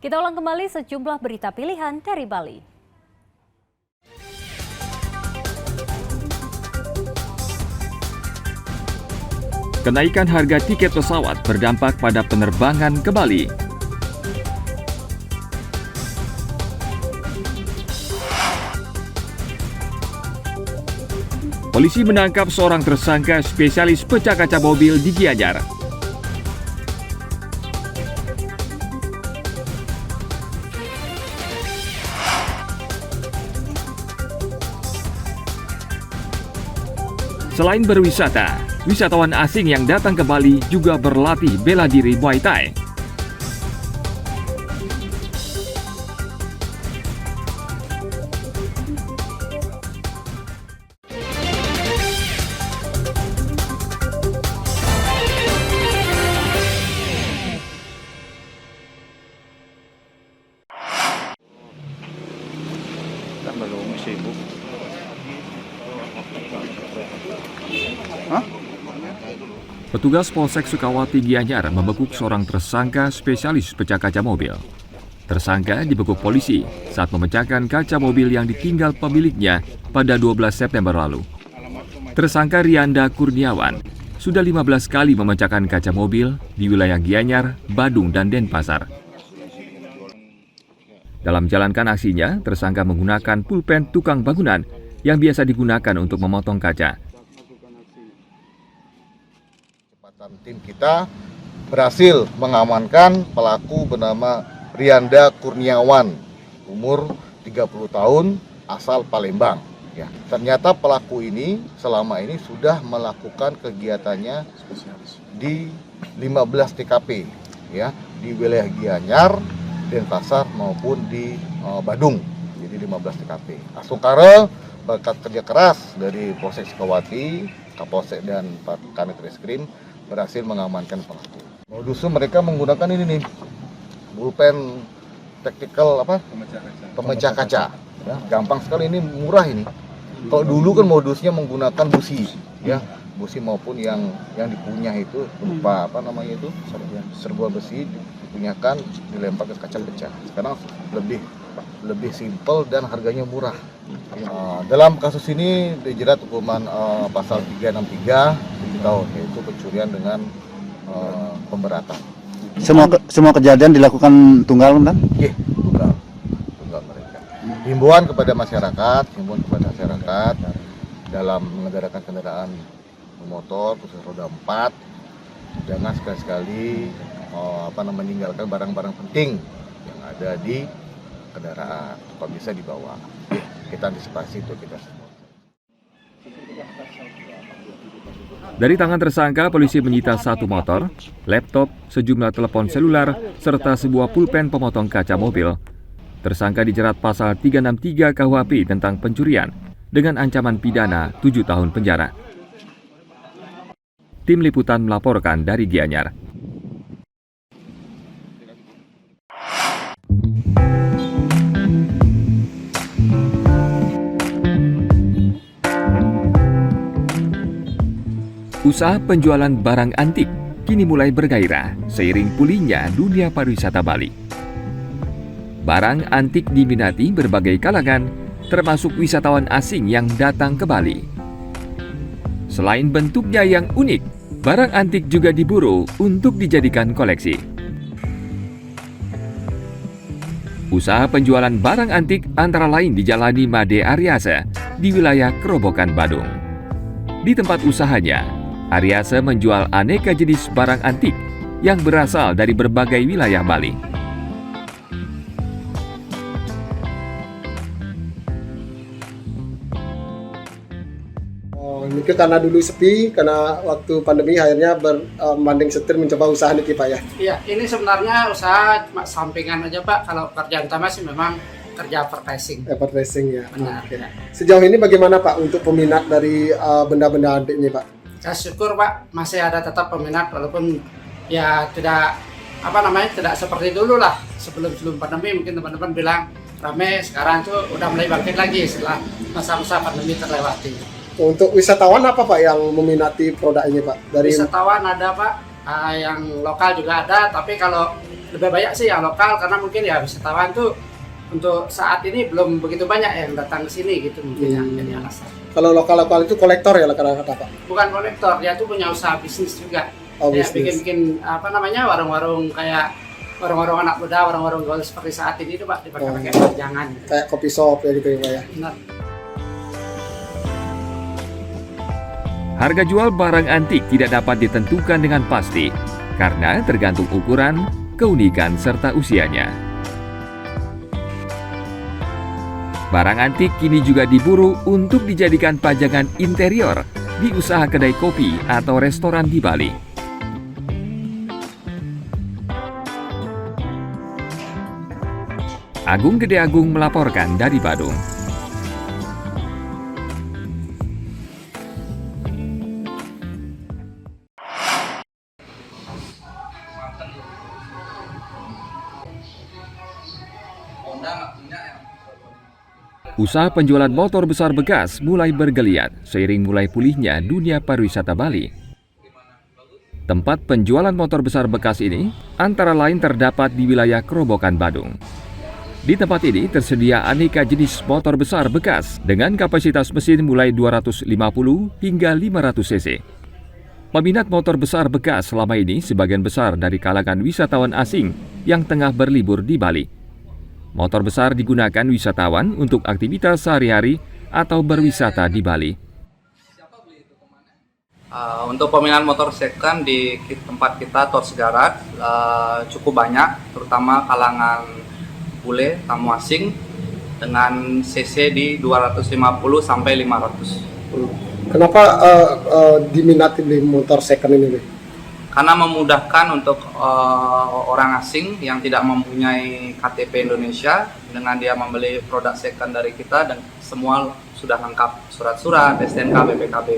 Kita ulang kembali sejumlah berita pilihan dari Bali. Kenaikan harga tiket pesawat berdampak pada penerbangan ke Bali. Polisi menangkap seorang tersangka spesialis pecah kaca mobil di Gianyar. Selain berwisata, wisatawan asing yang datang ke Bali juga berlatih bela diri Muay Thai. Belum sibuk. Petugas Polsek Sukawati Gianyar membekuk seorang tersangka spesialis pecah kaca mobil. Tersangka dibekuk polisi saat memecahkan kaca mobil yang ditinggal pemiliknya pada 12 September lalu. Tersangka Rianda Kurniawan sudah 15 kali memecahkan kaca mobil di wilayah Gianyar, Badung, dan Denpasar. Dalam menjalankan aksinya, tersangka menggunakan pulpen tukang bangunan yang biasa digunakan untuk memotong kaca. Tim kita berhasil mengamankan pelaku bernama Rianda Kurniawan, umur 30 tahun, asal Palembang. Ya, ternyata pelaku ini selama ini sudah melakukan kegiatannya di 15 TKP, ya, di wilayah Gianyar, Denpasar maupun di Badung. Jadi 15 TKP. Asungkara berkat kerja keras dari Polsek Sukawati, Kapolsek dan Pak Kanit Reskrim berhasil mengamankan pelaku. Modusnya mereka menggunakan ini nih, pulpen tactical pemecah kaca. Ya, gampang sekali, ini murah ini. Kalau dulu kan modusnya menggunakan busi, ya, busi maupun yang dipunyah itu berupa serbuan besi dipunyakan, dilempar ke kaca pecah. Sekarang lebih simpel dan harganya murah. Dalam kasus ini dijerat hukuman pasal 363 7 tahun, yaitu pencurian dengan pemberatan. Semua kejadian dilakukan tunggal, kan? Iya, tunggal mereka. Himbauan kepada masyarakat dalam mengendarakan kendaraan motor khusus roda 4, jangan sekali-sekali meninggalkan barang-barang penting yang ada di kendaraan, kalau bisa dibawa. Kita antisipasi itu kita semua. Dari tangan tersangka, polisi menyita 1 motor, laptop, sejumlah telepon seluler, serta sebuah pulpen pemotong kaca mobil. Tersangka dijerat pasal 363 KUHP tentang pencurian dengan ancaman pidana 7 tahun penjara. Tim Liputan melaporkan dari Gianyar. Usaha penjualan barang antik kini mulai bergairah seiring pulihnya dunia pariwisata Bali. Barang antik diminati berbagai kalangan, termasuk wisatawan asing yang datang ke Bali. Selain bentuknya yang unik, barang antik juga diburu untuk dijadikan koleksi. Usaha penjualan barang antik antara lain dijalani Made Aryase di wilayah Kerobokan, Badung. Di tempat usahanya, Aryase menjual aneka jenis barang antik yang berasal dari berbagai wilayah Bali. Ini karena dulu sepi, karena waktu pandemi akhirnya banding setir mencoba usaha nih Pak ya. Iya, ini sebenarnya usaha cuma sampingan aja Pak. Kalau kerjaan utama sih memang kerja advertising. Advertising ya. Benar. Oke. Sejauh ini bagaimana Pak untuk peminat dari benda-benda antik ini Pak? Saya syukur Pak, masih ada tetap peminat walaupun ya tidak tidak seperti dulu lah. Sebelum pandemi mungkin teman-teman bilang ramai, sekarang tuh udah mulai bangkit lagi setelah masa-masa pandemi terlewati. Untuk wisatawan apa Pak yang meminati produk ini Pak? Wisatawan ada Pak, yang lokal juga ada, tapi kalau lebih banyak sih yang lokal, karena mungkin ya wisatawan tuh untuk saat ini belum begitu banyak yang datang ke sini gitu mungkin yang jadi alasan. Kalau lokal-lokal itu kolektor ya kadang-kadang Pak? Bukan kolektor, dia tuh punya usaha bisnis juga. Oh, Dia bisnis. bikin warung-warung kayak warung-warung anak muda, warung-warung gaul seperti saat ini tuh Pak, dipakai jangan. Kayak kopi shop ya gitu ya Pak ya? Benar. Harga jual barang antik tidak dapat ditentukan dengan pasti karena tergantung ukuran, keunikan, serta usianya. Barang antik kini juga diburu untuk dijadikan pajangan interior di usaha kedai kopi atau restoran di Bali. Agung Gede Agung melaporkan dari Badung. Usaha penjualan motor besar bekas mulai bergeliat seiring mulai pulihnya dunia pariwisata Bali. Tempat penjualan motor besar bekas ini antara lain terdapat di wilayah Kerobokan, Badung. Di tempat ini tersedia aneka jenis motor besar bekas dengan kapasitas mesin mulai 250 hingga 500 cc. Peminat motor besar bekas selama ini sebagian besar dari kalangan wisatawan asing yang tengah berlibur di Bali. Motor besar digunakan wisatawan untuk aktivitas sehari-hari atau berwisata di Bali. Untuk peminat motor second di tempat kita Tor Segarat cukup banyak, terutama kalangan bule, tamu asing dengan cc di 250 sampai 500. Kenapa diminati beli motor second ini? Karena memudahkan untuk orang asing yang tidak mempunyai KTP Indonesia, dengan dia membeli produk second dari kita dan semua sudah lengkap surat-surat, STNK, BPKB.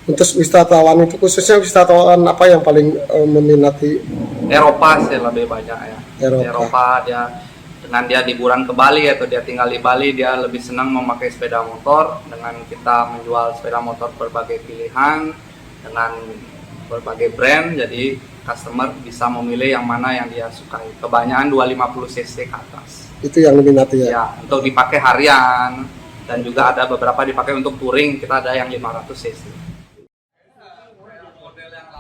Untuk wisatawan itu khususnya wisatawan apa yang paling meminati? Eropa sih lebih banyak ya. Eropa. Dia dengan dia liburan ke Bali atau dia tinggal di Bali, dia lebih senang memakai sepeda motor. Dengan kita menjual sepeda motor berbagai pilihan dengan berbagai brand, jadi customer bisa memilih yang mana yang dia sukai. Kebanyakan 250 cc ke atas. Itu yang diminati ya? Ya, untuk dipakai harian dan juga ada beberapa dipakai untuk touring, kita ada yang 500 cc.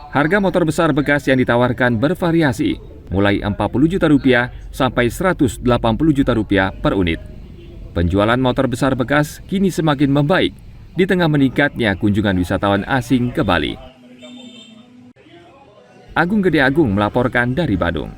Harga motor besar bekas yang ditawarkan bervariasi, mulai 40 juta rupiah sampai 180 juta rupiah per unit. Penjualan motor besar bekas kini semakin membaik di tengah meningkatnya kunjungan wisatawan asing ke Bali. Agung Gede Agung melaporkan dari Badung.